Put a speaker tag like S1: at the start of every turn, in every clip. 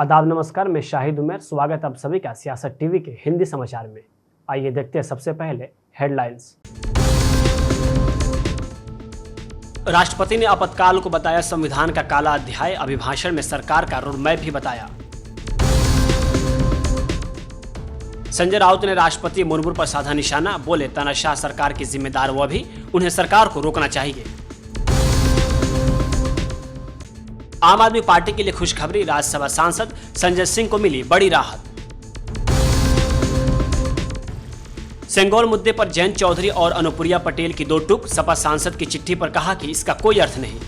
S1: आदाब नमस्कार, मैं शाहिद उमर। स्वागत आप सभी का सियासत टीवी के हिंदी समाचार में। आइए देखते हैं सबसे पहले हेडलाइंस। राष्ट्रपति ने आपातकाल को बताया संविधान का काला अध्याय। अभिभाषण में सरकार का रोडमैप भी बताया। संजय राउत ने राष्ट्रपति मुर्मू पर साधा निशाना, बोले तानाशाह सरकार की जिम्मेदार वह भी, उन्हें सरकार को रोकना चाहिए। आम आदमी पार्टी के लिए खुशखबरी, राज्यसभा सांसद संजय सिंह को मिली बड़ी राहत। सेंगोल मुद्दे पर जयंत चौधरी और अनुप्रिया पटेल की दो टूक, सपा सांसद की चिट्ठी पर कहा कि इसका कोई अर्थ नहीं।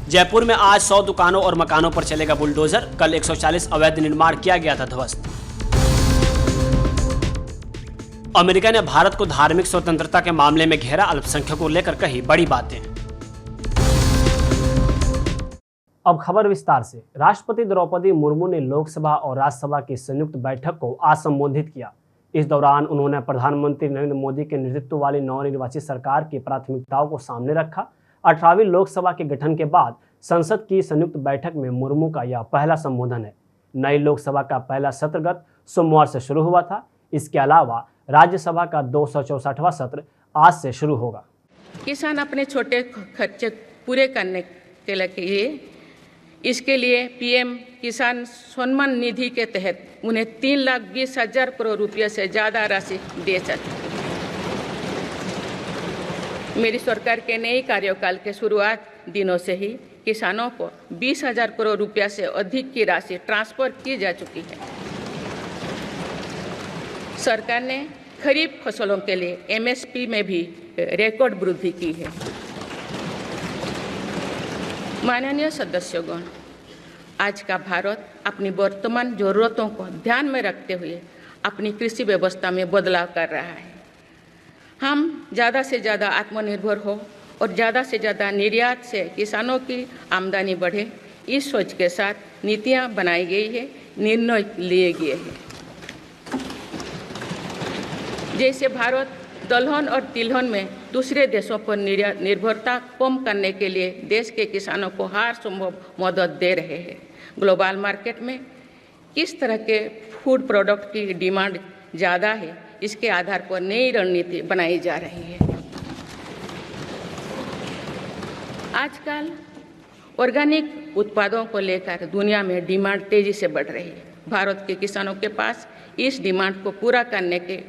S1: जयपुर में आज 100 दुकानों और मकानों पर चलेगा बुलडोजर। कल 140 अवैध निर्माण किया गया था ध्वस्त। अमेरिका ने भारत को धार्मिक स्वतंत्रता के मामले में घेरा, अल्पसंख्यकों को लेकर कही बड़ी बातें। अब खबर विस्तार से। राष्ट्रपति द्रौपदी मुर्मू ने लोकसभा और राज्यसभा की संयुक्त बैठक को आज संबोधित किया। इस दौरान उन्होंने प्रधानमंत्री नरेंद्र मोदी के नेतृत्व वाली नवनिर्वाचित सरकार की प्राथमिकताओं को सामने रखा। 18वीं लोकसभा के गठन के बाद संसद की संयुक्त बैठक में मुर्मू का यह पहला संबोधन है। नई लोकसभा का पहला सत्र गत सोमवार से शुरू हुआ था। इसके अलावा राज्यसभा का 264वां सत्र आज से शुरू होगा।
S2: किसान अपने छोटे खर्चे पूरे करने के लिए इसके लिए पीएम किसान सम्मान निधि के तहत उन्हें 3,20,000 करोड़ रुपये से ज़्यादा राशि दे सकते। मेरी सरकार के नए कार्यकाल के शुरुआत दिनों से ही किसानों को 20,000 करोड़ रुपये से अधिक की राशि ट्रांसफर की जा चुकी है। सरकार ने खरीफ फसलों के लिए एमएसपी में भी रिकॉर्ड वृद्धि की है। माननीय सदस्यगण, आज का भारत अपनी वर्तमान जरूरतों को ध्यान में रखते हुए अपनी कृषि व्यवस्था में बदलाव कर रहा है। हम ज़्यादा से ज़्यादा आत्मनिर्भर हो और ज़्यादा से ज़्यादा निर्यात से किसानों की आमदनी बढ़े, इस सोच के साथ नीतियाँ बनाई गई है, निर्णय लिए गए हैं। जैसे भारत दलहन और तिलहन में दूसरे देशों पर निर्भरता कम करने के लिए देश के किसानों को हर संभव मदद दे रहे हैं। ग्लोबल मार्केट में किस तरह के फूड प्रोडक्ट की डिमांड ज़्यादा है, इसके आधार पर नई रणनीति बनाई जा रही है। आजकल ऑर्गेनिक उत्पादों को लेकर दुनिया में डिमांड तेजी से बढ़ रही है। भारत के किसानों के पास इस डिमांड को पूरा करने के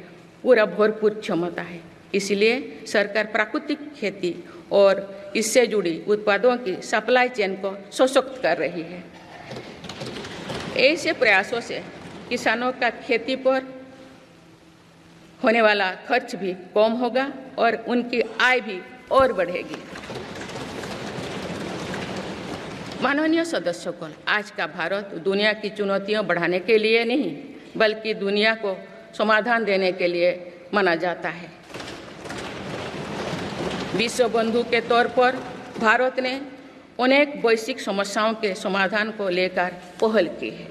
S2: पूरा भरपूर क्षमता है। इसलिए सरकार प्राकृतिक खेती और इससे जुड़ी उत्पादों की सप्लाई चेन को सशक्त कर रही है। ऐसे प्रयासों से किसानों का खेती पर होने वाला खर्च भी कम होगा और उनकी आय भी और बढ़ेगी। माननीय सदस्यगण, आज का भारत दुनिया की चुनौतियां बढ़ाने के लिए नहीं बल्कि दुनिया को समाधान देने के लिए माना जाता है। विश्व बंधु के तौर पर भारत ने अनेक वैश्विक समस्याओं के समाधान को लेकर पहल की है।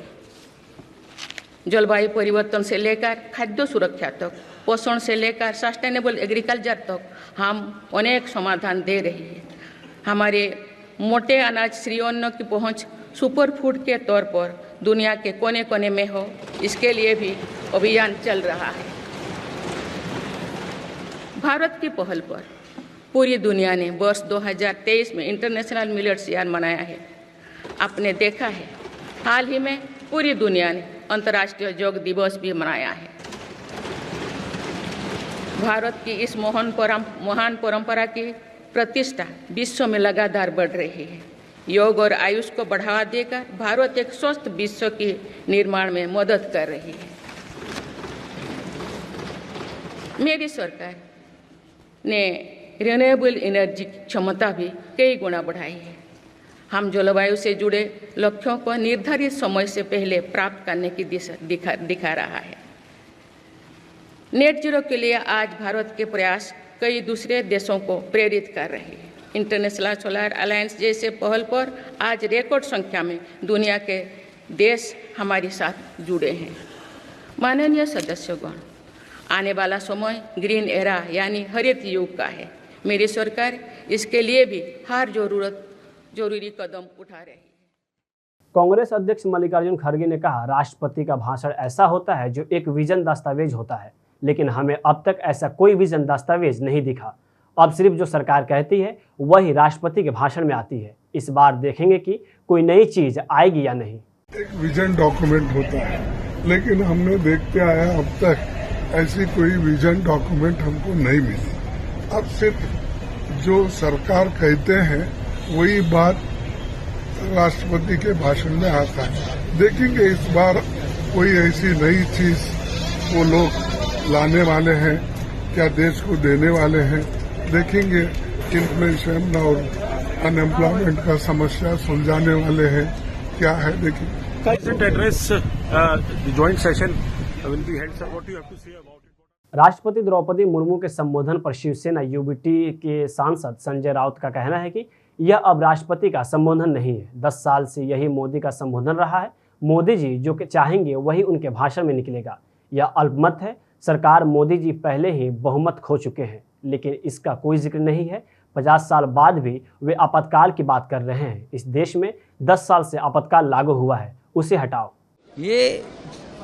S2: जलवायु परिवर्तन से लेकर खाद्य सुरक्षा तक, पोषण से लेकर सस्टेनेबल एग्रीकल्चर तक हम अनेक समाधान दे रहे हैं। हमारे मोटे अनाज श्रीअन्न की पहुंच सुपर फूड के तौर पर दुनिया के कोने कोने में हो, इसके लिए भी अभियान चल रहा है। भारत की पहल पर पूरी दुनिया ने वर्ष 2023 में इंटरनेशनल मिलेट्स ईयर मनाया है। आपने देखा है, हाल ही में पूरी दुनिया ने अंतर्राष्ट्रीय योग दिवस भी मनाया है। भारत की इस महान परंपरा की प्रतिष्ठा विश्व में लगातार बढ़ रही है। योग और आयुष को बढ़ावा देकर भारत एक स्वस्थ विश्व के निर्माण में मदद कर रही है। मेरी सरकार ने रिन्यूएबल एनर्जी क्षमता भी कई गुना बढ़ाई है। हम जलवायु से जुड़े लक्ष्यों को निर्धारित समय से पहले प्राप्त करने की दिशा दिखा रहा है। नेट जीरो के लिए आज भारत के प्रयास कई दूसरे देशों को प्रेरित कर रहे हैं। इंटरनेशनल सोलर अलायंस जैसे पहल पर आज रिकॉर्ड संख्या में दुनिया के देश हमारे साथ जुड़े हैं। माननीय सदस्यगण, आने वाला समय ग्रीन एरा यानी हरित युग का है। मेरी सरकार इसके लिए भी हर जरूरत जरूरी कदम उठा रही है।
S1: कांग्रेस अध्यक्ष मल्लिकार्जुन खड़गे ने कहा, राष्ट्रपति का भाषण ऐसा होता है जो एक विजन दस्तावेज होता है, लेकिन हमें अब तक ऐसा कोई विजन दस्तावेज नहीं दिखा। अब सिर्फ जो सरकार कहती है वही राष्ट्रपति के भाषण में आती है। इस बार देखेंगे कि कोई नई चीज आएगी या नहीं।
S3: एक विजन डॉक्यूमेंट होता है, लेकिन हमने देखते आया अब तक ऐसी कोई विजन डॉक्यूमेंट हमको नहीं मिली। अब सिर्फ जो सरकार कहते हैं वही बात राष्ट्रपति के भाषण में आता है। देखेंगे इस बार कोई ऐसी नई चीज वो लोग लाने वाले हैं क्या, देश को देने वाले हैं। देखेंगे इन्फ्लेशन और अनएम्प्लॉयमेंट का समस्या सुलझाने वाले हैं क्या है। देखिए
S1: राष्ट्रपति द्रौपदी मुर्मू के संबोधन पर शिवसेना यूबीटी के सांसद संजय राउत का कहना है कि यह अब राष्ट्रपति का संबोधन नहीं है। 10 साल से यही मोदी का संबोधन रहा है। मोदी जी जो चाहेंगे वही उनके भाषण में निकलेगा। यह अल्पमत है। सरकार मोदी जी पहले ही बहुमत खो चुके हैं, लेकिन इसका कोई जिक्र नहीं है। 50 साल बाद भी वे आपातकाल की बात कर रहे हैं। इस देश में 10 साल से आपातकाल लागू हुआ है, उसे हटाओ।
S4: ये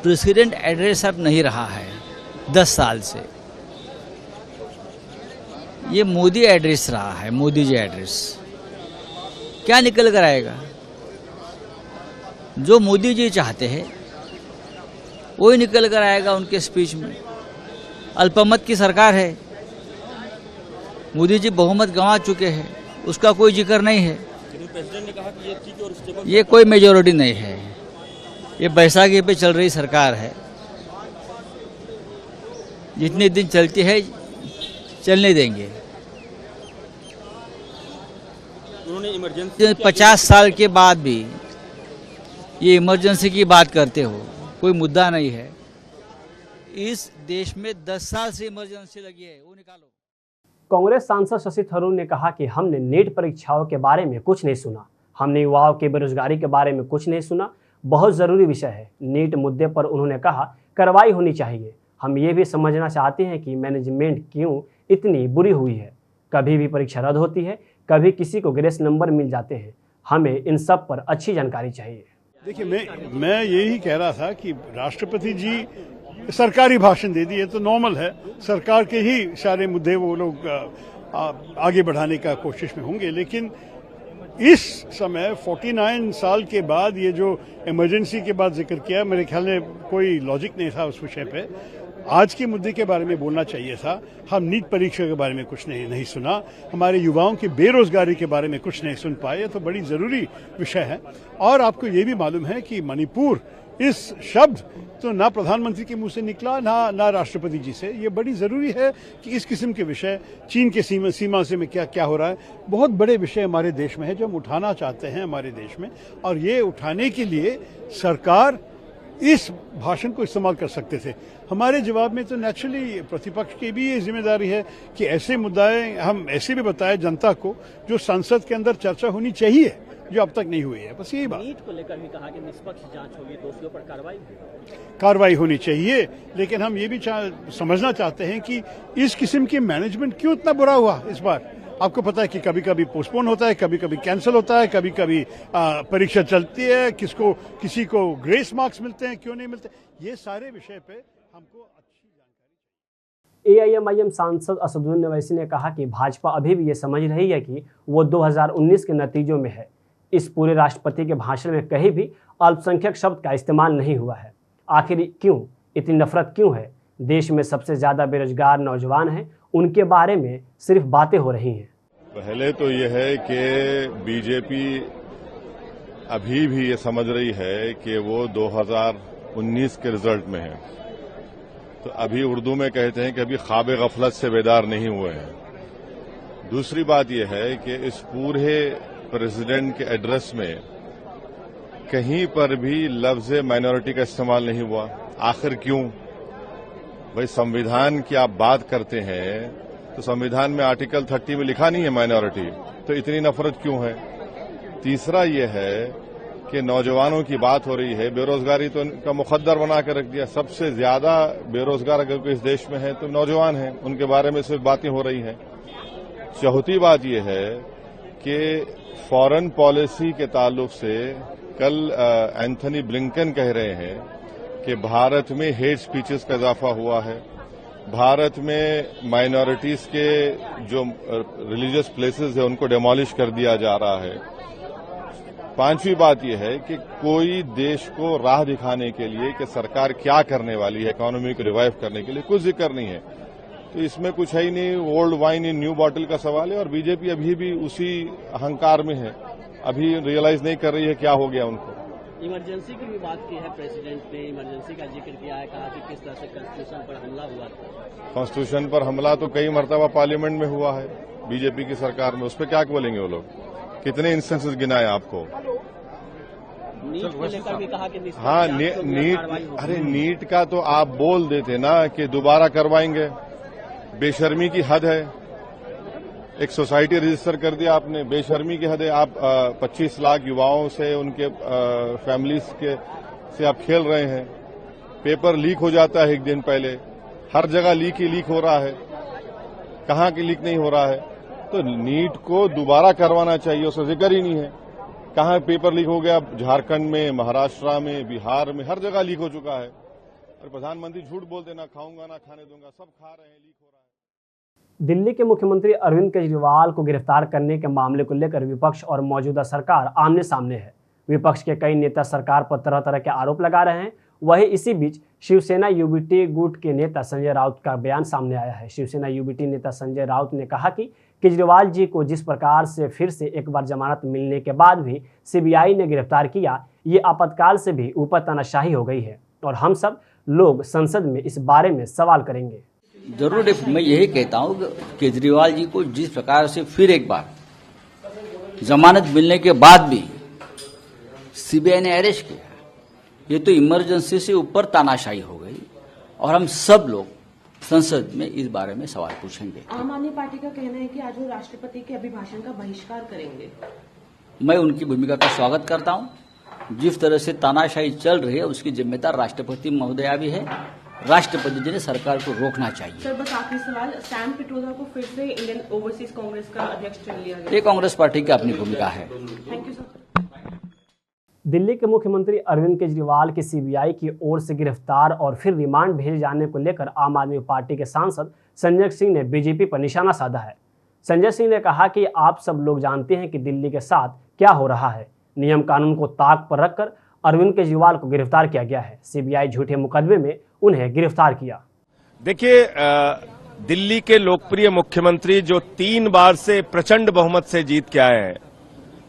S4: प्रेसिडेंट एड्रेस अब नहीं रहा है 10 साल से, ये मोदी एड्रेस रहा है। मोदी जी एड्रेस क्या निकल कर आएगा? जो मोदी जी चाहते हैं वही निकल कर आएगा उनके स्पीच में। अल्पमत की सरकार है, मोदी जी बहुमत गंवा चुके हैं, उसका कोई जिक्र नहीं है। प्रेसिडेंट ने कहा कि ये ठीक है और ये कोई मेजोरिटी नहीं है। ये बैसाखी पे चल रही सरकार है, जितने दिन चलती है चलने देंगे। उन्होंने इमरजेंसी 50 साल के बाद भी ये इमरजेंसी की बात करते हो, कोई मुद्दा नहीं है। इस देश में 10 साल से इमरजेंसी लगी है, वो निकालो।
S1: कांग्रेस सांसद शशि थरूर ने कहा कि हमने नीट परीक्षाओं के बारे में कुछ नहीं सुना, हमने युवाओं की बेरोजगारी के बारे में कुछ नहीं सुना। बहुत ज़रूरी विषय है। नीट मुद्दे पर उन्होंने कहा कार्रवाई होनी चाहिए। हम ये भी समझना चाहते हैं कि मैनेजमेंट क्यों इतनी बुरी हुई है। कभी भी परीक्षा रद्द होती है, कभी किसी को ग्रेस नंबर मिल जाते हैं। हमें इन सब पर अच्छी जानकारी चाहिए।
S5: देखिए, मैं यही कह रहा था कि राष्ट्रपति जी सरकारी भाषण दे दिए तो नॉर्मल है। सरकार के ही सारे मुद्दे वो लोग आगे बढ़ाने का कोशिश में होंगे, लेकिन इस समय 49 साल के बाद ये जो इमरजेंसी के बाद जिक्र किया, मेरे ख्याल में कोई लॉजिक नहीं था उस विषय पे। आज के मुद्दे के बारे में बोलना चाहिए था। हम नीट परीक्षा के बारे में कुछ नहीं सुना, हमारे युवाओं की बेरोजगारी के बारे में कुछ नहीं सुन पाए। तो बड़ी जरूरी विषय है। और आपको ये भी मालूम है कि मणिपुर इस शब्द तो ना प्रधानमंत्री के मुंह से निकला ना राष्ट्रपति जी से। ये बड़ी जरूरी है कि इस किस्म के विषय, चीन के सीमा से में क्या हो रहा है, बहुत बड़े विषय हमारे देश में है जो हम उठाना चाहते हैं हमारे देश में। और ये उठाने के लिए सरकार इस भाषण को इस्तेमाल कर सकते थे। हमारे जवाब में तो नेचुरली प्रतिपक्ष की भी ये जिम्मेदारी है कि ऐसे मुद्दे हम ऐसे भी बताएं जनता को जो संसद के अंदर चर्चा होनी चाहिए, जो अब तक नहीं हुई है। बस यही बात।
S6: नीट को लेकर भी कहा कि निष्पक्ष जांच होगी, दोषियों पर
S5: कार्रवाई होनी चाहिए। लेकिन हम ये भी समझना चाहते हैं कि इस किस्म की मैनेजमेंट क्यों इतना बुरा हुआ इस बार। आपको पता है कि कभी कभी पोस्टपोन होता है, कभी कभी कैंसिल होता है, कभी कभी परीक्षा चलती है, किसी को ग्रेस मार्क्स मिलते हैं, क्यों नहीं मिलते। ये सारे विषय पे हमको अच्छी जानकारी।
S1: एआईएमआईएम सांसद असदुद्दीन ओवैसी ने कहा कि भाजपा अभी भी ये समझ रही है कि वो 2019 के नतीजों में है। इस पूरे राष्ट्रपति के भाषण में कहीं भी अल्पसंख्यक शब्द का इस्तेमाल नहीं हुआ है। आखिर क्यों इतनी नफरत क्यों है? देश में सबसे ज्यादा बेरोजगार नौजवान हैं, उनके बारे में सिर्फ बातें हो रही हैं।
S7: पहले तो यह है कि बीजेपी अभी भी ये समझ रही है कि वो 2019 के रिजल्ट में है। तो अभी उर्दू में कहते हैं कि अभी ख्वाब गफलत से बेदार नहीं हुए हैं। दूसरी बात यह है कि इस पूरे प्रेसिडेंट के एड्रेस में कहीं पर भी लफ्ज माइनॉरिटी का इस्तेमाल नहीं हुआ। आखिर क्यों? भाई, संविधान की आप बात करते हैं तो संविधान में आर्टिकल 30 में लिखा नहीं है माइनॉरिटी, तो इतनी नफरत क्यों है? तीसरा यह है कि नौजवानों की बात हो रही है, बेरोजगारी तो इनका मुकद्दर बना कर रख दिया। सबसे ज्यादा बेरोजगार अगर कोई इस देश में है तो नौजवान हैं, उनके बारे में सिर्फ बातें हो रही हैं। चौथी बात यह है कि फॉरेन पॉलिसी के ताल्लुक से कल एंथनी ब्लिंकन कह रहे हैं कि भारत में हेट स्पीचेस का इजाफा हुआ है, भारत में माइनॉरिटीज के जो रिलीजियस प्लेसेस है उनको डेमोलिश कर दिया जा रहा है। पांचवी बात यह है कि कोई देश को राह दिखाने के लिए कि सरकार क्या करने वाली है इकोनॉमी को रिवाइव करने के लिए कुछ जिक्र नहीं है। तो इसमें कुछ है ही नहीं, old wine in new bottle का सवाल है और बीजेपी अभी भी उसी अहंकार में है, अभी रियलाइज नहीं कर रही है क्या हो गया उनको।
S6: इमरजेंसी की भी बात की है, प्रेसिडेंट ने इमरजेंसी का जिक्र किया है, कहा कि किस तरह से कॉन्स्टिट्यूशन पर हमला हुआ था।
S7: कॉन्स्टिट्यूशन पर हमला तो कई मरतबा पार्लियामेंट में हुआ है बीजेपी की सरकार में, उस पर क्या बोलेंगे वो लोग? कितने इंस्टेंसेस गिनाए आपको?
S6: नीट को लेकर भी कहा कि
S7: हाँ, अरे नीट का तो आप बोल देते ना कि दोबारा करवाएंगे, बेशर्मी की हद है। एक सोसाइटी रजिस्टर कर दिया आपने, बेशर्मी की हद है। आप 25 लाख युवाओं से, उनके फैमिलीज के से आप खेल रहे हैं। पेपर लीक हो जाता है एक दिन पहले, हर जगह लीक ही लीक हो रहा है, कहाँ की लीक नहीं हो रहा है। तो नीट को दोबारा करवाना चाहिए, उसका जिक्र ही नहीं है। कहाँ पेपर लीक हो गया? झारखंड में, महाराष्ट्र में, बिहार में, हर जगह लीक हो चुका है। और प्रधानमंत्री झूठ बोलते, ना खाऊंगा ना खाने दूंगा, सब खा रहे हैं, लीक हो रहा है।
S1: दिल्ली के मुख्यमंत्री अरविंद केजरीवाल को गिरफ्तार करने के मामले को लेकर विपक्ष और मौजूदा सरकार आमने सामने है। विपक्ष के कई नेता सरकार पर तरह तरह के आरोप लगा रहे हैं। वहीं इसी बीच शिवसेना यूबीटी गुट के नेता संजय राउत का बयान सामने आया है। शिवसेना यूबीटी नेता संजय राउत ने कहा कि केजरीवाल जी को जिस प्रकार से फिर से एक बार जमानत मिलने के बाद भी सीबीआई ने गिरफ्तार किया, ये आपातकाल से भी ऊपर तानाशाही हो गई है और हम सब लोग संसद में इस बारे में सवाल करेंगे।
S4: जरूर मैं यही कहता हूँ कि केजरीवाल जी को जिस प्रकार से फिर एक बार जमानत मिलने के बाद भी सीबीआई ने अरेस्ट किया, ये तो इमरजेंसी से ऊपर तानाशाही हो गई और हम सब लोग संसद में इस बारे में सवाल पूछेंगे।
S8: आम आदमी पार्टी का कहना है कि आज वो राष्ट्रपति के अभिभाषण का बहिष्कार करेंगे।
S4: मैं उनकी भूमिका का स्वागत करता हूं। जिस तरह से तानाशाही चल रही है उसकी जिम्मेदार राष्ट्रपति महोदया भी है। राष्ट्रपति जी ने सरकार को रोकना चाहिए।
S8: सर, बस आखिरी सवाल, सैम पिट्रोदा को फिर से इंडियन ओवरसीज कांग्रेस का अध्यक्ष चुन लिया गया।
S4: ये कांग्रेस पार्टी की अपनी भूमिका है।
S8: Thank you sir.
S1: दिल्ली के मुख्यमंत्री अरविंद केजरीवाल की सीबीआई की ओर से गिरफ्तार और फिर रिमांड भेजे जाने को लेकर आम आदमी पार्टी के सांसद संजय सिंह ने बीजेपी पर निशाना साधा है। संजय सिंह ने कहा कि आप सब लोग जानते हैं कि दिल्ली के साथ क्या हो रहा है। नियम कानून को ताक पर रखकर अरविंद केजरीवाल को गिरफ्तार किया गया है। सीबीआई झूठे मुकदमे में उन्हें गिरफ्तार किया।
S9: देखिए, दिल्ली के लोकप्रिय मुख्यमंत्री जो 3 बार से प्रचंड बहुमत से जीत के आए हैं,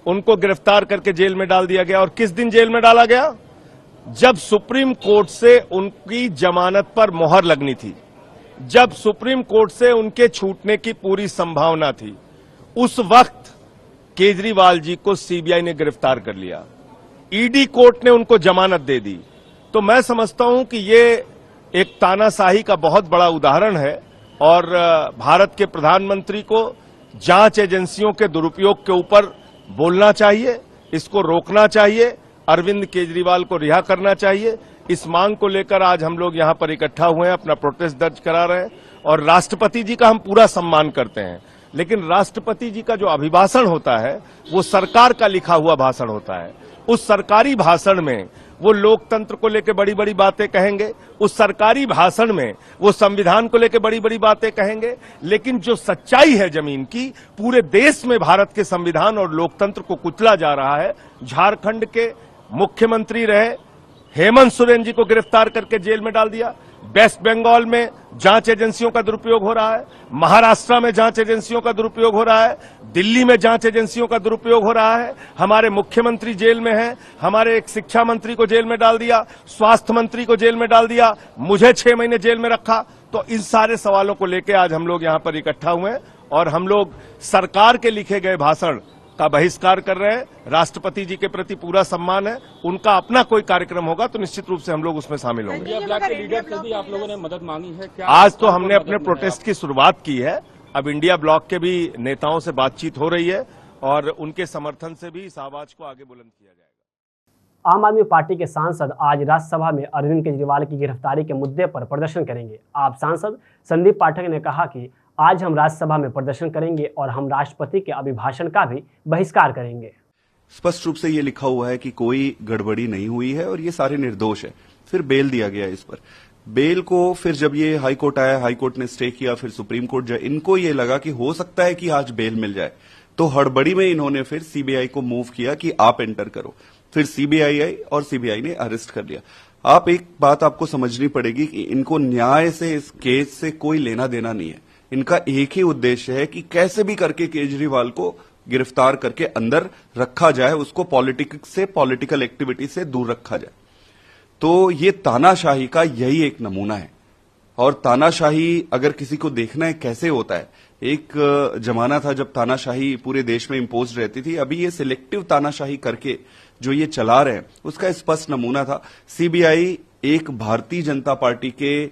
S9: उनको गिरफ्तार करके जेल में डाल दिया गया। और किस दिन जेल में डाला गया? जब सुप्रीम कोर्ट से उनकी जमानत पर मोहर लगनी थी, जब सुप्रीम कोर्ट से उनके छूटने की पूरी संभावना थी, उस वक्त केजरीवाल जी को सीबीआई ने गिरफ्तार कर लिया। ईडी कोर्ट ने उनको जमानत दे दी। तो मैं समझता हूं कि ये एक तानाशाही का बहुत बड़ा उदाहरण है और भारत के प्रधानमंत्री को जांच एजेंसियों के दुरुपयोग के ऊपर बोलना चाहिए, इसको रोकना चाहिए, अरविंद केजरीवाल को रिहा करना चाहिए। इस मांग को लेकर आज हम लोग यहां पर इकट्ठा हुए हैं, अपना प्रोटेस्ट दर्ज करा रहे हैं। और राष्ट्रपति जी का हम पूरा सम्मान करते हैं, लेकिन राष्ट्रपति जी का जो अभिभाषण होता है वो सरकार का लिखा हुआ भाषण होता है। उस सरकारी भाषण में वो लोकतंत्र को लेकर बड़ी बड़ी बातें कहेंगे, उस सरकारी भाषण में वो संविधान को लेकर बड़ी बड़ी बातें कहेंगे, लेकिन जो सच्चाई है जमीन की, पूरे देश में भारत के संविधान और लोकतंत्र को कुचला जा रहा है। झारखंड के मुख्यमंत्री रहे हेमंत सोरेन जी को गिरफ्तार करके जेल में डाल दिया। वेस्ट बंगाल में जांच एजेंसियों का दुरुपयोग हो रहा है, महाराष्ट्र में जांच एजेंसियों का दुरुपयोग हो रहा है, दिल्ली में जांच एजेंसियों का दुरुपयोग हो रहा है। हमारे मुख्यमंत्री जेल में हैं, हमारे एक शिक्षा मंत्री को जेल में डाल दिया, स्वास्थ्य मंत्री को जेल में डाल दिया, मुझे 6 महीने जेल में रखा। तो इन सारे सवालों को लेकर आज हम लोग यहां पर इकट्ठा हुए हैं और हम लोग सरकार के लिखे गए भाषण का बहिष्कार कर रहे हैं। राष्ट्रपति जी के प्रति पूरा सम्मान है, उनका अपना कोई कार्यक्रम होगा तो निश्चित रूप से हम लोग उसमें शामिल होंगे।
S6: इंडिया ब्लॉक के लीडर से भी आप लोगों ने मदद मांगी है क्या?
S9: आज तो हमने अपने प्रोटेस्ट की शुरुआत की है। अब इंडिया ब्लॉक के भी नेताओं से बातचीत हो रही है और उनके समर्थन से भी इस आवाज को आगे बुलंद किया जाएगा।
S1: आम आदमी पार्टी के सांसद आज राज्यसभा में अरविंद केजरीवाल की गिरफ्तारी के मुद्दे पर प्रदर्शन करेंगे। आप सांसद संदीप पाठक ने कहा कि आज हम राज्यसभा में प्रदर्शन करेंगे और हम राष्ट्रपति के अभिभाषण का भी बहिष्कार करेंगे।
S10: स्पष्ट रूप से ये लिखा हुआ है कि कोई गड़बड़ी नहीं हुई है और ये सारे निर्दोष है। फिर बेल दिया गया इस पर। बेल को फिर जब ये हाई कोर्ट आया, हाई कोर्ट ने स्टे किया, फिर सुप्रीम कोर्ट जाए, इनको ये लगा कि हो सकता है कि आज बेल मिल जाए, तो हड़बड़ी में इन्होंने फिर सीबीआई को मूव किया कि आप एंटर करो। फिर सीबीआई आई और सीबीआई ने अरेस्ट कर लिया। आप एक बात आपको समझनी पड़ेगी कि इनको न्याय से, इस केस से कोई लेना देना नहीं है। इनका एक ही उद्देश्य है कि कैसे भी करके केजरीवाल को गिरफ्तार करके अंदर रखा जाए, उसको पॉलिटिक्स से, पॉलिटिकल एक्टिविटी से दूर रखा जाए। तो ये तानाशाही का यही एक नमूना है। और तानाशाही अगर किसी को देखना है कैसे होता है, एक जमाना था जब तानाशाही पूरे देश में इम्पोज रहती थी। अभी ये सिलेक्टिव तानाशाही करके जो ये चला रहे हैं उसका स्पष्ट नमूना था। सीबीआई एक भारतीय जनता पार्टी के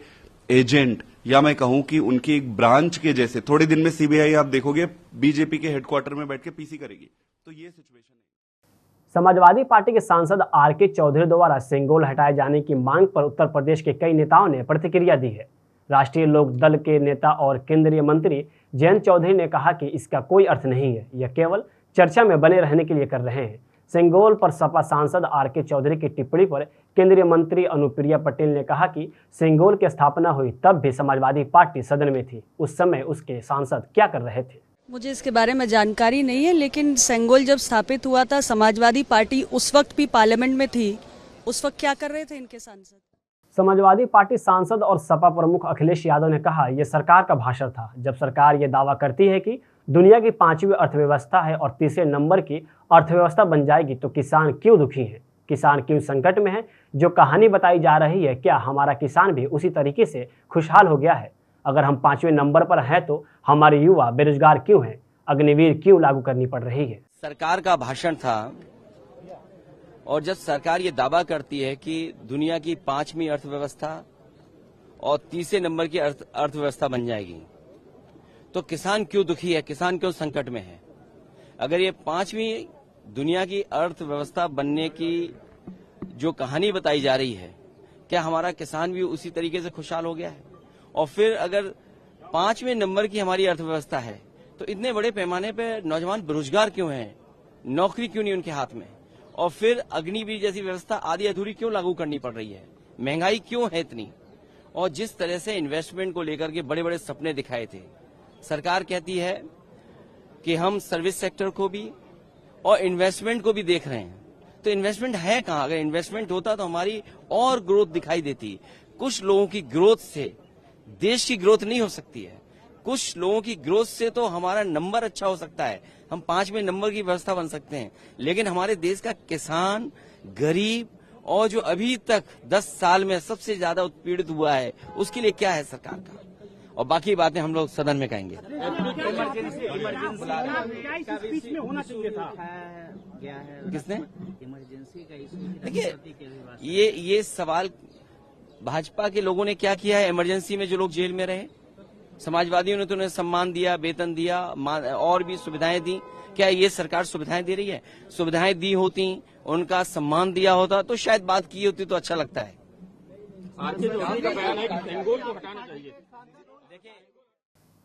S10: एजेंट, या मैं कहूं कि उनकी एक ब्रांच के जैसे, थोड़े दिन में सीबीआई आप देखोगे बीजेपी के हेडक्वार्टर में बैठ के पीसी करेगी। तो ये सिचुएशन है।
S1: समाजवादी पार्टी के सांसद आर.के. चौधरी द्वारा सेंगोल हटाए जाने की मांग पर उत्तर प्रदेश के कई नेताओं ने प्रतिक्रिया दी है। राष्ट्रीय लोक दल के नेता और केंद्रीय मंत्री जयंत चौधरी ने कहा कि इसका कोई अर्थ नहीं है, यह केवल चर्चा में बने रहने के लिए कर रहे हैं। सेंगोल पर सपा सांसद आर.के. चौधरी की टिप्पणी पर केंद्रीय मंत्री अनुप्रिया पटेल ने कहा कि सेंगोल की स्थापना हुई तब भी समाजवादी पार्टी सदन में थी, उस समय उसके सांसद क्या कर रहे थे?
S11: मुझे इसके बारे में जानकारी नहीं है, लेकिन सेंगोल जब स्थापित हुआ था समाजवादी पार्टी उस वक्त भी पार्लियामेंट में थी, उस वक्त क्या कर रहे थे इनके सांसद?
S1: समाजवादी पार्टी सांसद और सपा प्रमुख अखिलेश यादव ने कहा, यह सरकार का भाषण था। जब सरकार ये दावा करती है कि दुनिया की 5वीं अर्थव्यवस्था है और तीसरे नंबर की अर्थव्यवस्था बन जाएगी, तो किसान क्यों दुखी हैं? किसान क्यों संकट में है? जो कहानी बताई जा रही है, क्या हमारा किसान भी उसी तरीके से खुशहाल हो गया है? अगर हम 5वें नंबर पर हैं तो हमारे युवा बेरोजगार क्यों हैं? अग्निवीर क्यों लागू करनी पड़ रही है?
S12: सरकार का भाषण था, और जब सरकार ये दावा करती है कि दुनिया की 5वीं अर्थव्यवस्था और तीसरे नंबर की अर्थव्यवस्था बन जाएगी, तो किसान क्यों दुखी है? किसान क्यों संकट में है? अगर ये 5वीं दुनिया की अर्थव्यवस्था बनने की जो कहानी बताई जा रही है, क्या हमारा किसान भी उसी तरीके से खुशहाल हो गया है? और फिर अगर 5वें नंबर की हमारी अर्थव्यवस्था है, तो इतने बड़े पैमाने पर नौजवान बेरोजगार क्यों हैं? नौकरी क्यों नहीं उनके हाथ में? और फिर अग्निवीर जैसी व्यवस्था आधी अधूरी क्यों लागू करनी पड़ रही है? महंगाई क्यों है इतनी? और जिस तरह से इन्वेस्टमेंट को लेकर के बड़े बड़े सपने दिखाए थे, सरकार कहती है कि हम सर्विस सेक्टर को भी और इन्वेस्टमेंट को भी देख रहे हैं, तो इन्वेस्टमेंट है कहां? अगर इन्वेस्टमेंट होता तो हमारी और ग्रोथ दिखाई देती। कुछ लोगों की ग्रोथ से देश की ग्रोथ नहीं हो सकती है। कुछ लोगों की ग्रोथ से तो हमारा नंबर अच्छा हो सकता है, हम 5वें नंबर की व्यवस्था बन सकते हैं, लेकिन हमारे देश का किसान, गरीब और जो अभी तक 10 साल में सबसे ज्यादा उत्पीड़ित हुआ है, उसके लिए क्या है सरकार का? और बाकी बातें हम लोग सदन में कहेंगे। किसने? देखिए, ये सवाल भाजपा के लोगों ने क्या किया है? इमरजेंसी में जो लोग जेल में रहे, समाजवादियों ने तो उन्हें सम्मान दिया, वेतन दिया और भी सुविधाएं दी। क्या ये सरकार सुविधाएं दे रही है? सुविधाएं दी होती, उनका सम्मान दिया होता तो शायद बात की होती तो अच्छा लगता है।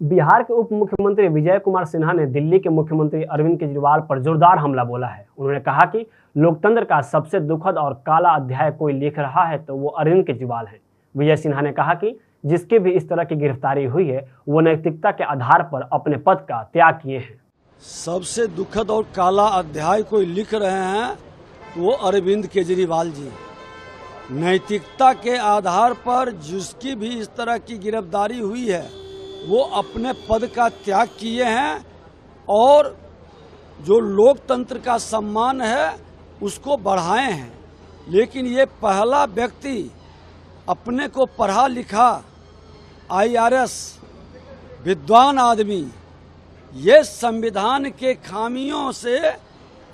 S1: बिहार के उप मुख्यमंत्री विजय कुमार सिन्हा ने दिल्ली के मुख्यमंत्री अरविंद केजरीवाल पर जोरदार हमला बोला है। उन्होंने कहा कि लोकतंत्र का सबसे दुखद और काला अध्याय कोई लिख रहा है तो वो अरविंद केजरीवाल है। विजय सिन्हा ने कहा कि जिसकी भी इस तरह की गिरफ्तारी हुई है वो नैतिकता के आधार पर अपने पद का त्याग किए हैं।
S13: सबसे दुखद और काला अध्याय कोई लिख रहे हैं तो वो अरविंद केजरीवाल जी। नैतिकता के आधार पर जिसकी भी इस तरह की गिरफ्तारी हुई है वो अपने पद का त्याग किए हैं और जो लोकतंत्र का सम्मान है उसको बढ़ाए हैं। लेकिन ये पहला व्यक्ति अपने को पढ़ा लिखा IRS विद्वान आदमी ये संविधान के खामियों से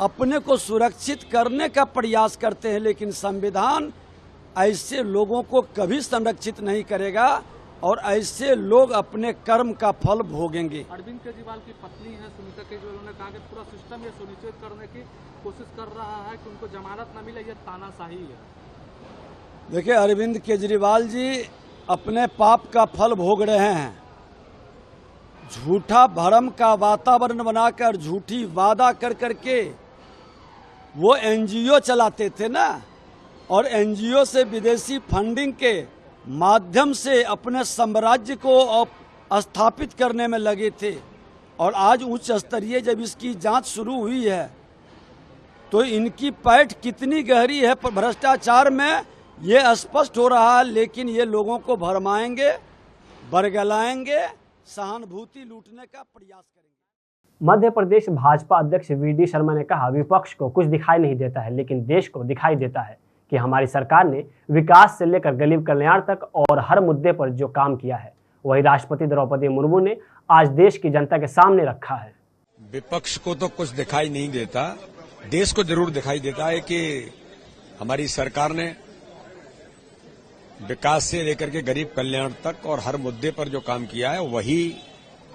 S13: अपने को सुरक्षित करने का प्रयास करते हैं, लेकिन संविधान ऐसे लोगों को कभी संरक्षित नहीं करेगा और ऐसे लोग अपने कर्म का फल भोगेंगे।
S14: अरविंद केजरीवाल की पत्नी है सुनीता केजरीवाल, उन्होंने कहा कि पूरा सिस्टम ये सुनिश्चित करने की कोशिश कर रहा है कि उनको जमानत न मिले, ये तानाशाही है।
S13: देखिए, अरविंद केजरीवाल जी अपने पाप का फल भोग रहे हैं। झूठा भरम का वातावरण बनाकर झूठी वादा कर करके वो एनजीओ चलाते थे ना, और एनजीओ से विदेशी फंडिंग के माध्यम से अपने साम्राज्य को स्थापित करने में लगे थे। और आज उच्च स्तरीय जब इसकी जांच शुरू हुई है तो इनकी पैठ कितनी गहरी है भ्रष्टाचार में ये स्पष्ट हो रहा है। लेकिन ये लोगों को भरमाएंगे, बरगलाएंगे, सहानुभूति लूटने का प्रयास करेंगे।
S1: मध्य प्रदेश भाजपा अध्यक्ष वीडी शर्मा ने कहा, विपक्ष को कुछ दिखाई नहीं देता है, लेकिन देश को दिखाई देता है कि हमारी सरकार ने विकास से लेकर गरीब कल्याण तक और हर मुद्दे पर जो काम किया है वही राष्ट्रपति द्रौपदी मुर्मू ने आज देश की जनता के सामने रखा है।
S15: विपक्ष को तो कुछ दिखाई नहीं देता, देश को जरूर दिखाई देता है कि हमारी सरकार ने विकास से लेकर के गरीब कल्याण तक और हर मुद्दे पर जो काम किया है वही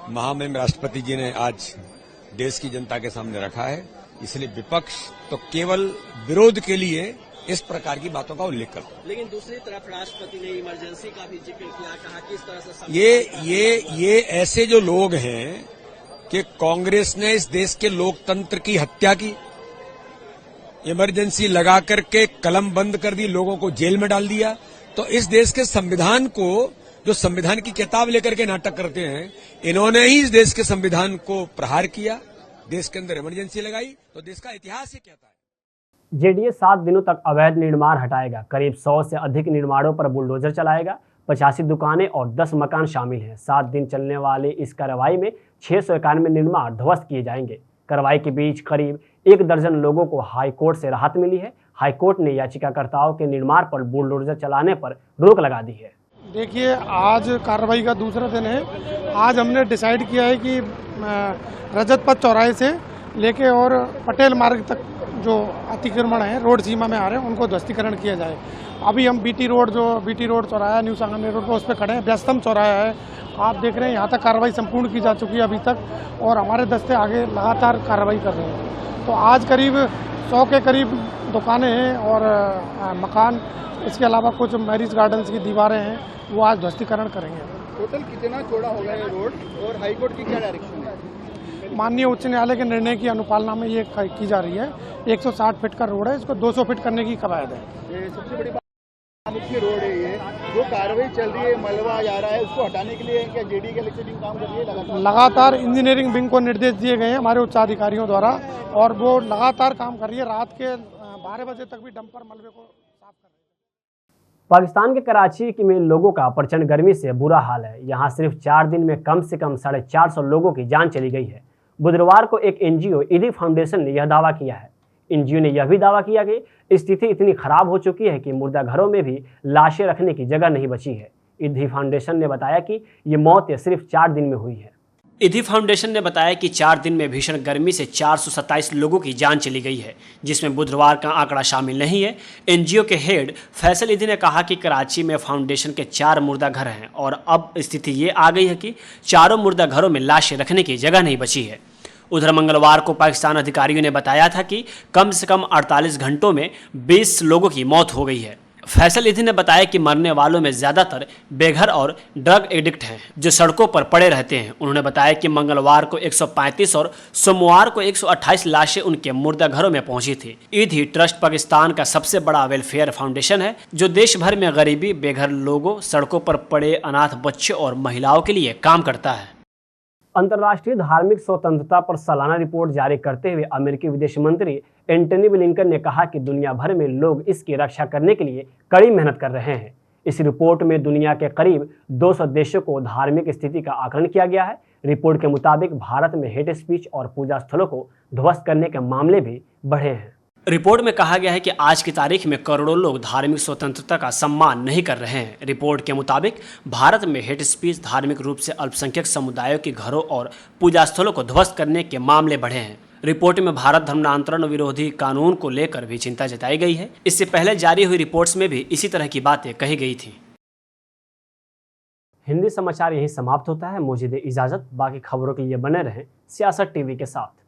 S15: महामहिम राष्ट्रपति जी ने आज देश की जनता के सामने रखा है। इसलिए विपक्ष तो केवल विरोध के लिए इस प्रकार की बातों का उल्लेख करता है।
S6: लेकिन दूसरी तरफ राष्ट्रपति ने इमरजेंसी का भी जिक्र किया, कहा कि इस तरह से
S15: ये ऐसे जो लोग हैं कि कांग्रेस ने इस देश के लोकतंत्र की हत्या की, इमरजेंसी लगा करके कलम बंद कर दी, लोगों को जेल में डाल दिया। तो इस देश के संविधान को, जो संविधान की किताब लेकर के नाटक करते हैं, इन्होंने ही इस देश के संविधान को प्रहार किया, देश के अंदर इमरजेंसी लगाई। तो देश का इतिहास ही कहता है।
S1: जेडीए 7 दिनों तक अवैध निर्माण हटाएगा। करीब 100 से अधिक निर्माणों पर बुलडोजर चलाएगा। 85 दुकानें और 10 मकान शामिल हैं। 7 दिन चलने वाली इस कार्रवाई में 691 निर्माण ध्वस्त किए जाएंगे। कार्रवाई के बीच करीब 1 दर्जन लोगों को हाईकोर्ट से राहत मिली है। हाईकोर्ट ने याचिकाकर्ताओं के निर्माण पर बुलडोजर चलाने पर रोक लगा दी है।
S16: देखिए, आज कार्रवाई का दूसरा दिन है। आज हमने डिसाइड किया है कि रजत पथ चौराहे से लेके और पटेल मार्ग तक जो अतिक्रमण है, रोड सीमा में आ रहे हैं, उनको ध्वस्तीकरण किया जाए। अभी हम बीटी रोड चौराहा, न्यू सांगानेर रोड पर उस पर खड़े हैं। व्यस्तम चौराहा है, आप देख रहे हैं, यहाँ तक कार्रवाई संपूर्ण की जा चुकी है अभी तक, और हमारे दस्ते आगे लगातार कार्रवाई कर रहे हैं। तो आज करीब 100 के करीब दुकानें हैं और मकान, इसके अलावा कुछ मैरिज गार्डन्स की दीवारें हैं, वो आज ध्वस्तीकरण करेंगे।
S17: टोटल कितना चौड़ा होगा ये रोड और हाईकोर्ट की क्या डायरेक्शन है?
S16: माननीय उच्च न्यायालय के निर्णय की अनुपालना में ये की जा रही है। 160 फीट का रोड है, इसको 200 फीट करने की कवायद है।
S17: ये सबसे बड़ी बात, मुख्य रोड है ये, जो कार्रवाई चल रही है, मलबा जा रहा है, उसको हटाने के लिए क्या जेडी के इलेक्ट्रिक काम कर रही है?
S16: लगातार इंजीनियरिंग विंग को निर्देश दिए गए हैं हमारे उच्चाधिकारियों द्वारा, और वो लगातार काम कर रही है। रात के 12 बजे तक भी डंपर मलबे को साफ कर रही है।
S1: पाकिस्तान के कराची में लोगों का प्रचंड गर्मी से बुरा हाल है। यहाँ सिर्फ 4 दिन में कम से कम 450 लोगों की जान चली गई है। बुधवार को एक एनजीओ ईदी फाउंडेशन ने यह दावा किया है। एनजीओ ने यह भी दावा किया कि स्थिति इतनी खराब हो चुकी है कि मुर्दा घरों में भी लाशें रखने की जगह नहीं बची है। ईदी फाउंडेशन ने बताया कि ये मौतें सिर्फ 4 दिन में हुई है। ईदी फाउंडेशन ने बताया कि 4 दिन में भीषण गर्मी से 427 लोगों की जान चली गई है, जिसमें बुधवार का आंकड़ा शामिल नहीं है। एनजीओ के हेड फैसल ईदी ने कहा कि कराची में फाउंडेशन के 4 मुर्दा घर हैं और अब स्थिति ये आ गई है कि चारों मुर्दा घरों में लाशें रखने की जगह नहीं बची है। उधर मंगलवार को पाकिस्तान अधिकारियों ने बताया था कि कम से कम 48 घंटों में 20 लोगों की मौत हो गई है। फैसल ईदी ने बताया कि मरने वालों में ज़्यादातर बेघर और ड्रग एडिक्ट हैं जो सड़कों पर पड़े रहते हैं। उन्होंने बताया कि मंगलवार को 135 और सोमवार को 128 लाशें उनके मुर्दा घरों में पहुंची थी। ईदी ट्रस्ट पाकिस्तान का सबसे बड़ा वेलफेयर फाउंडेशन है जो देश भर में गरीबी, बेघर लोगों, सड़कों पर पड़े अनाथ बच्चों और महिलाओं के लिए काम करता है। अंतर्राष्ट्रीय धार्मिक स्वतंत्रता पर सालाना रिपोर्ट जारी करते हुए अमेरिकी विदेश मंत्री एंटनी ब्लिंकन ने कहा कि दुनिया भर में लोग इसकी रक्षा करने के लिए कड़ी मेहनत कर रहे हैं। इस रिपोर्ट में दुनिया के करीब 200 देशों को धार्मिक स्थिति का आकलन किया गया है। रिपोर्ट के मुताबिक भारत में हेट स्पीच और पूजा स्थलों को ध्वस्त करने के मामले भी बढ़े हैं। रिपोर्ट में कहा गया है कि आज की तारीख में करोड़ों लोग धार्मिक स्वतंत्रता का सम्मान नहीं कर रहे हैं। रिपोर्ट के मुताबिक भारत में हेट स्पीच, धार्मिक रूप से अल्पसंख्यक समुदायों के घरों और पूजा स्थलों को ध्वस्त करने के मामले बढ़े हैं। रिपोर्ट में भारत धर्मांतरण विरोधी कानून को लेकर भी चिंता जताई गई है। इससे पहले जारी हुई रिपोर्ट्स में भी इसी तरह की बातें कही गई थी। हिंदी समाचार यही समाप्त होता है। मुझे दे इजाजत। बाकी खबरों के लिए बने रहें सियासत टीवी के साथ।